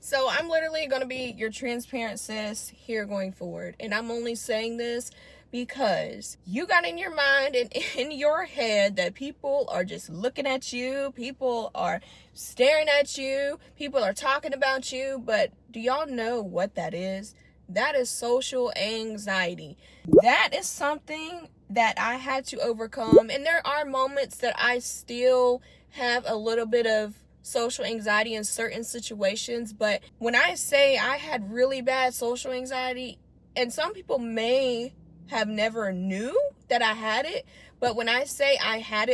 So I'm literally going to be your transparent sis here going forward. And I'm only saying this because you got in your mind and in your head that people are just looking at you. People are staring at you. People are talking about you. But do y'all know what that is? That is social anxiety. That is something that I had to overcome. And there are moments that I still have a little bit of social anxiety in certain situations. But when I say I had really bad social anxiety, and some people may have never knew that I had it, but when I say I had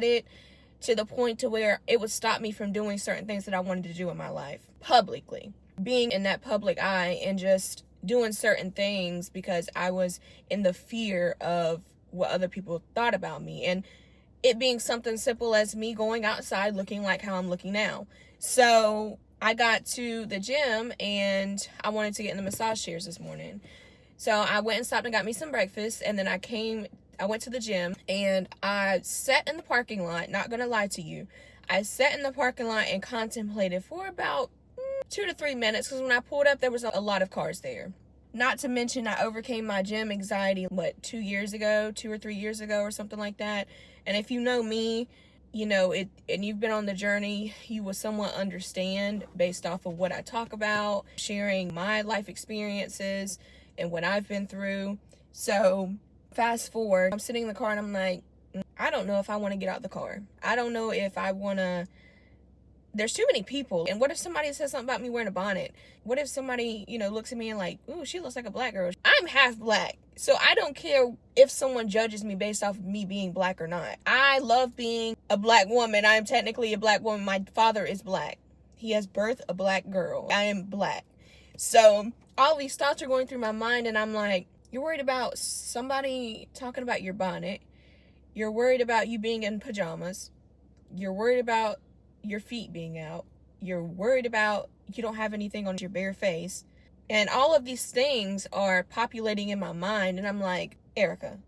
it to the point to where it would stop me from doing certain things that I wanted to do in my life publicly, being in that public eye and just doing certain things because I was in the fear of what other people thought about me. And it being something simple as me going outside looking like how I'm looking now. So I got to the gym and I wanted to get in the massage chairs this morning. So I went and stopped and got me some breakfast, and then I went to the gym and I sat in the parking lot. Not gonna lie to you, I sat in the parking lot and contemplated for about 2 to 3 minutes, because when I pulled up there was a lot of cars there. Not to mention I overcame my gym anxiety 2 years ago, 2 or 3 years ago or something like that. And if you know me, you know it, and you've been on the journey, you will somewhat understand based off of what I talk about, sharing my life experiences and what I've been through. So fast forward, I'm sitting in the car and I'm like, I don't know if I want to get out the car. I don't know if I want to. There's too many people. And what if somebody says something about me wearing a bonnet? What if somebody, looks at me and like, ooh, she looks like a black girl. I'm half black. So I don't care if someone judges me based off of me being black or not. I love being a black woman. I am technically a black woman. My father is black. He has birthed a black girl. I am black. So all these thoughts are going through my mind, and I'm like, you're worried about somebody talking about your bonnet. You're worried about you being in pajamas. You're worried about your feet being out. You're worried about you don't have anything on your bare face. And all of these things are populating in my mind, and I'm like, Erica,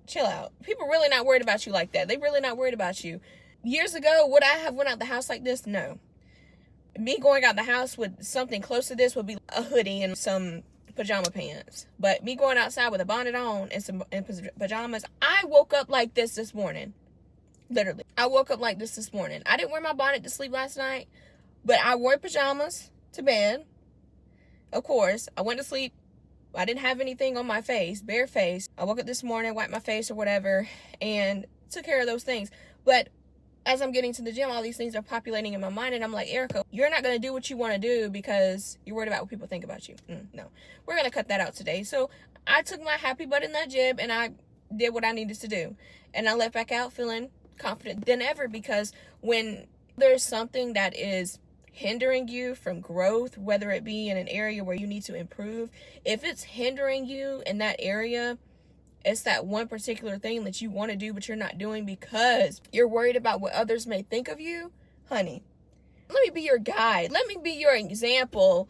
chill out. People really not worried about you like that. They really not worried about you. Years ago, would I have went out the house like this? No. Me going out the house with something close to this would be a hoodie and some pajama pants. But me going outside with a bonnet on and pajamas, I woke up like this morning. Literally. I woke up like this morning. I didn't wear my bonnet to sleep last night, but I wore pajamas to bed. Of course, I went to sleep. I didn't have anything on my face, bare face. I woke up this morning, wiped my face or whatever, and took care of those things. But as I'm getting to the gym, all these things are populating in my mind, and I'm like, Erica, you're not going to do what you want to do because you're worried about what people think about you. No. We're going to cut that out today. So I took my happy butt in that gym, and I did what I needed to do. And I left back out feeling confident than ever, because when there's something that is hindering you from growth, whether it be in an area where you need to improve, if it's hindering you in that area, it's that one particular thing that you want to do but you're not doing because you're worried about what others may think of you, honey, let me be your guide. Let me be your example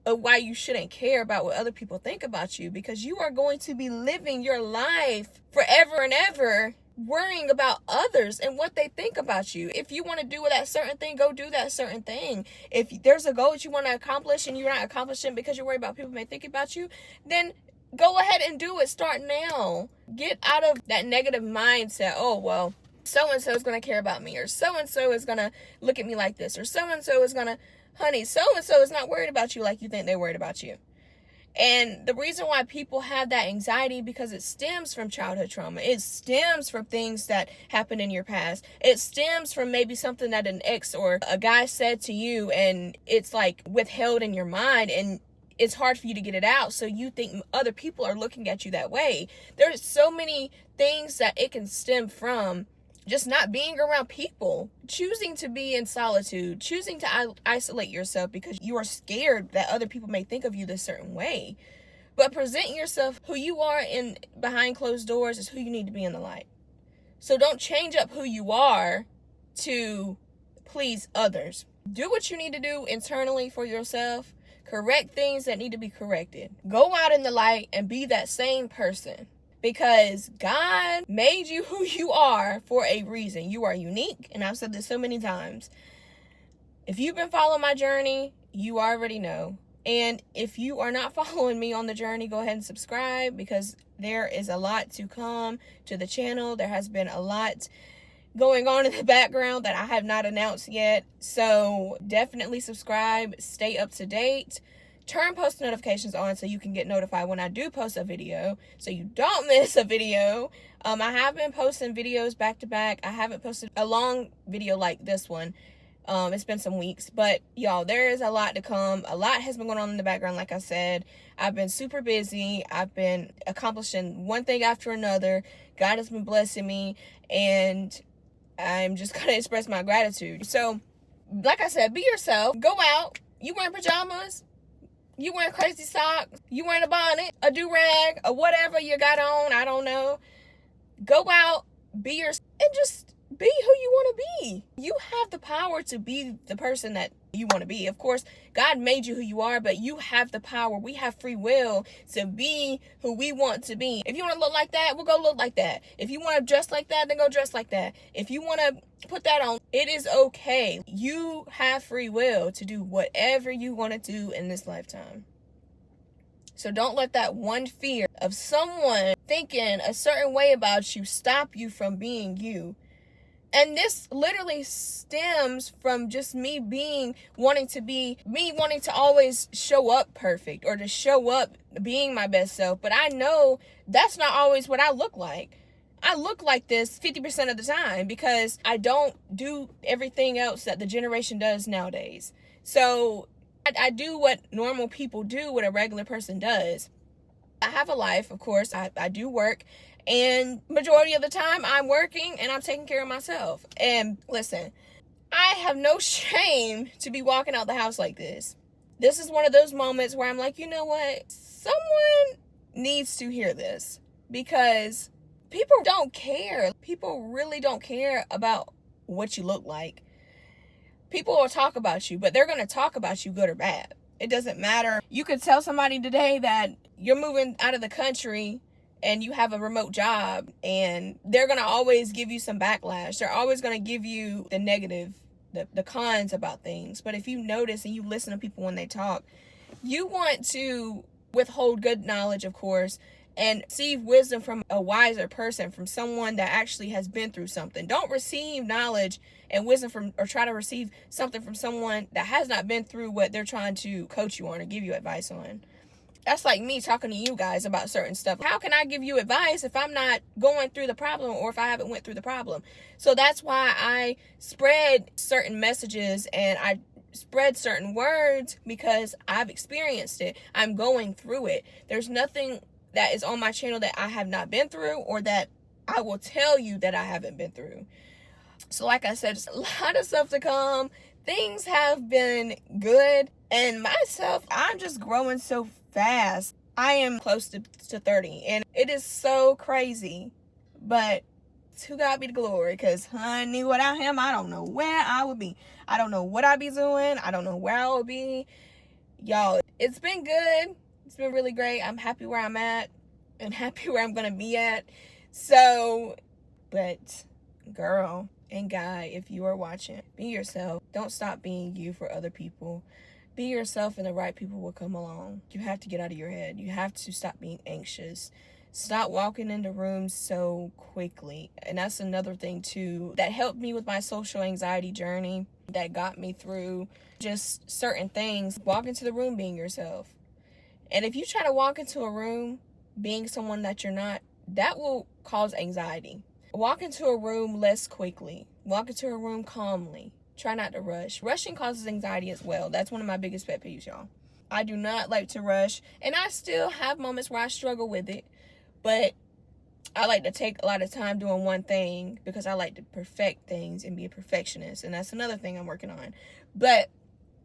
of why you shouldn't care about what other people think about you, because you are going to be living your life forever and ever worrying about others and what they think about you. If you want to do that certain thing, go do that certain thing. If there's a goal that you want to accomplish and you're not accomplishing because you're worried about people may think about you, then go ahead and do it. Start now. Get out of that negative mindset. Oh, well, so-and-so is going to care about me, or so-and-so is going to look at me like this, or so-and-so is going to, honey, so-and-so is not worried about you like you think they're worried about you. And the reason why people have that anxiety, because it stems from childhood trauma. It stems from things that happened in your past. It stems from maybe something that an ex or a guy said to you, and it's like withheld in your mind, and it's hard for you to get it out. So you think other people are looking at you that way. There's so many things that it can stem from. Just not being around people, choosing to be in solitude, choosing to isolate yourself because you are scared that other people may think of you this certain way. But presenting yourself who you are in behind closed doors is who you need to be in the light. So don't change up who you are to please others. Do what you need to do internally for yourself. Correct things that need to be corrected. Go out in the light and be that same person. Because God made you who you are for a reason. You are unique. And I've said this so many times. If you've been following my journey, you already know. And if you are not following me on the journey, go ahead and subscribe, because there is a lot to come to the channel. There has been a lot going on in the background that I have not announced yet. So definitely subscribe, stay up to date, turn post notifications on so you can get notified when I do post a video, so you don't miss a video. I have been posting videos back to back. I haven't posted a long video like this one. It's been some weeks, but y'all, there is a lot to come. A lot has been going on in the background. Like I said, I've been super busy. I've been accomplishing one thing after another. God has been blessing me, and I'm just gonna express my gratitude. So, like I said, be yourself. Go out. You wearing pajamas? You wearing crazy socks? You wearing a bonnet, a do-rag, or whatever you got on? I don't know. Go out, be yourself, and just be who you want to be. You have the power to be the person that you want to be. Of course, God made you who you are, but you have the power. We have free will to be who we want to be. If you want to look like that, we'll go look like that. If you want to dress like that, then go dress like that. If you want to put that on, it is okay. You have free will to do whatever you want to do in this lifetime. So don't let that one fear of someone thinking a certain way about you stop you from being you. And this literally stems from just me wanting to always show up perfect, or to show up being my best self. But I know that's not always what I look like. I look like this 50% of the time because I don't do everything else that the generation does nowadays. So I do what normal people do, what a regular person does. I have a life, of course. I do work. And majority of the time I'm working and I'm taking care of myself. And listen, I have no shame to be walking out the house like this. This is one of those moments where I'm like, you know what? Someone needs to hear this, because people don't care. People really don't care about what you look like. People will talk about you, but they're going to talk about you good or bad. It doesn't matter. You could tell somebody today that you're moving out of the country and you have a remote job, and they're going to always give you some backlash. They're always going to give you the negative, the cons about things. But if you notice and you listen to people when they talk, you want to withhold good knowledge, of course, and receive wisdom from a wiser person, from someone that actually has been through something. Don't receive knowledge and wisdom from, or try to receive something from someone that has not been through what they're trying to coach you on or give you advice on. That's like me talking to you guys about certain stuff. How can I give you advice if I'm not going through the problem, or if I haven't went through the problem? So that's why I spread certain messages and I spread certain words, because I've experienced it. I'm going through it. There's nothing that is on my channel that I have not been through, or that I will tell you that I haven't been through. So like I said, just a lot of stuff to come. Things have been good. And myself, I'm just growing so fast. I am close to 30, and it is so crazy. But to God be the glory, because honey, without him, I don't know where I would be. I don't know what I'd be doing. I don't know where I would be. Y'all, it's been good. It's been really great. I'm happy where I'm at and happy where I'm going to be at. So, but girl and guy, if you are watching, be yourself. Don't stop being you for other people. Be yourself, and the right people will come along. You have to get out of your head. You have to stop being anxious. Stop walking into rooms so quickly. And that's another thing too that helped me with my social anxiety journey, that got me through just certain things. Walk into the room being yourself. And if you try to walk into a room being someone that you're not, that will cause anxiety. Walk into a room less quickly. Walk into a room calmly. Try not to rush. Rushing causes anxiety as well. That's one of my biggest pet peeves, y'all. I do not like to rush. And I still have moments where I struggle with it. But I like to take a lot of time doing one thing, because I like to perfect things and be a perfectionist. And that's another thing I'm working on. But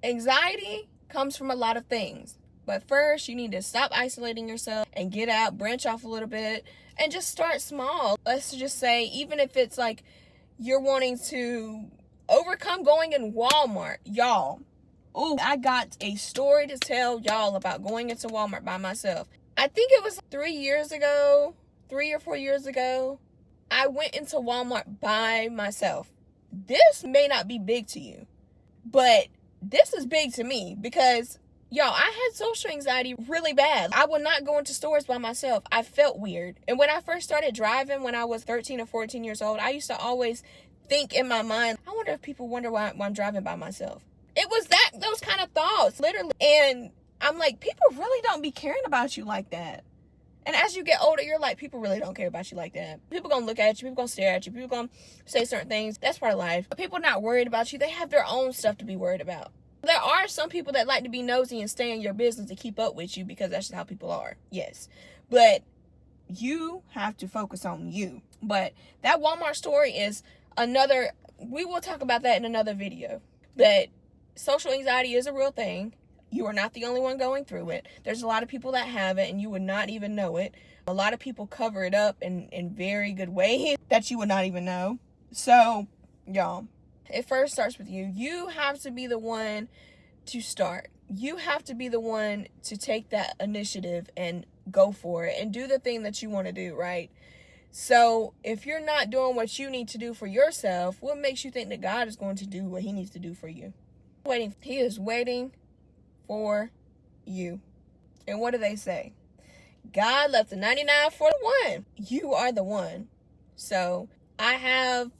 anxiety comes from a lot of things. But first, you need to stop isolating yourself and get out, branch off a little bit, and just start small. Let's just say, even if it's like you're wanting to overcome going in Walmart, y'all. Oh, I got a story to tell y'all about going into Walmart by myself. I think it was 3 or 4 years ago. I went into Walmart by myself. This may not be big to you, but this is big to me because, y'all, I had social anxiety really bad. I would not go into stores by myself. I felt weird. And when I first started driving when I was 13 or 14 years old, I used to always think in my mind, I wonder if people wonder why I'm driving by myself. It was those kind of thoughts, literally. And I'm like, people really don't be caring about you like that. And as you get older, you're like, people really don't care about you like that. People gonna look at you, people gonna stare at you, people gonna say certain things. That's part of life. But people not worried about you. They have their own stuff to be worried about. There are some people that like to be nosy and stay in your business to keep up with you because that's just how people are. Yes. But you have to focus on you. But that Walmart story is another, we will talk about that in another video. But social anxiety is a real thing. You are not the only one going through it. There's a lot of people that have it and you would not even know it. A lot of people cover it up in very good ways that you would not even know. So, y'all, it first starts with you. You have to be the one to start. You have to be the one to take that initiative and go for it and do the thing that you want to do, right? So if you're not doing what you need to do for yourself, what makes you think that God is going to do what he needs to do for you? He is waiting for you. And what do they say? God left the 99 for the one. You are the one. So I have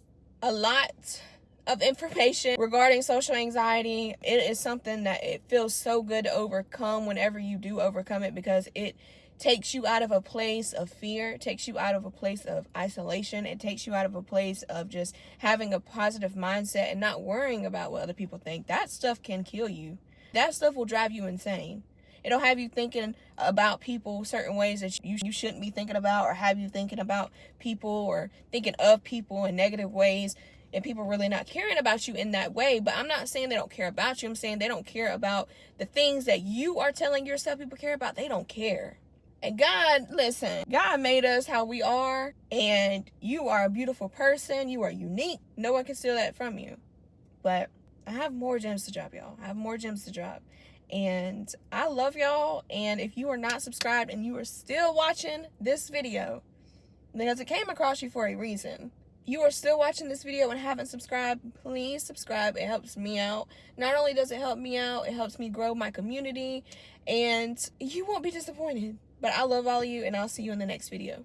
a lot of information regarding social anxiety. It is something that it feels so good to overcome whenever you do overcome it, because it takes you out of a place of fear. It takes you out of a place of isolation. It takes you out of a place of just having a positive mindset and not worrying about what other people think. That stuff can kill you. That stuff will drive you insane. It'll have you thinking about people certain ways that you shouldn't be thinking about, or have you thinking about people or thinking of people in negative ways, and people really not caring about you in that way. But I'm not saying they don't care about you. I'm saying they don't care about the things that you are telling yourself people care about. They don't care. And God, listen, God made us how we are, and you are a beautiful person. You are unique. No one can steal that from you. But I have more gems to drop, y'all. I have more gems to drop. And I love y'all. And if you are not subscribed and you are still watching this video, because it came across you for a reason, you are still watching this video and haven't subscribed, please subscribe. It helps me out. Not only does it help me out, it helps me grow my community, and you won't be disappointed. But I love all of you, and I'll see you in the next video.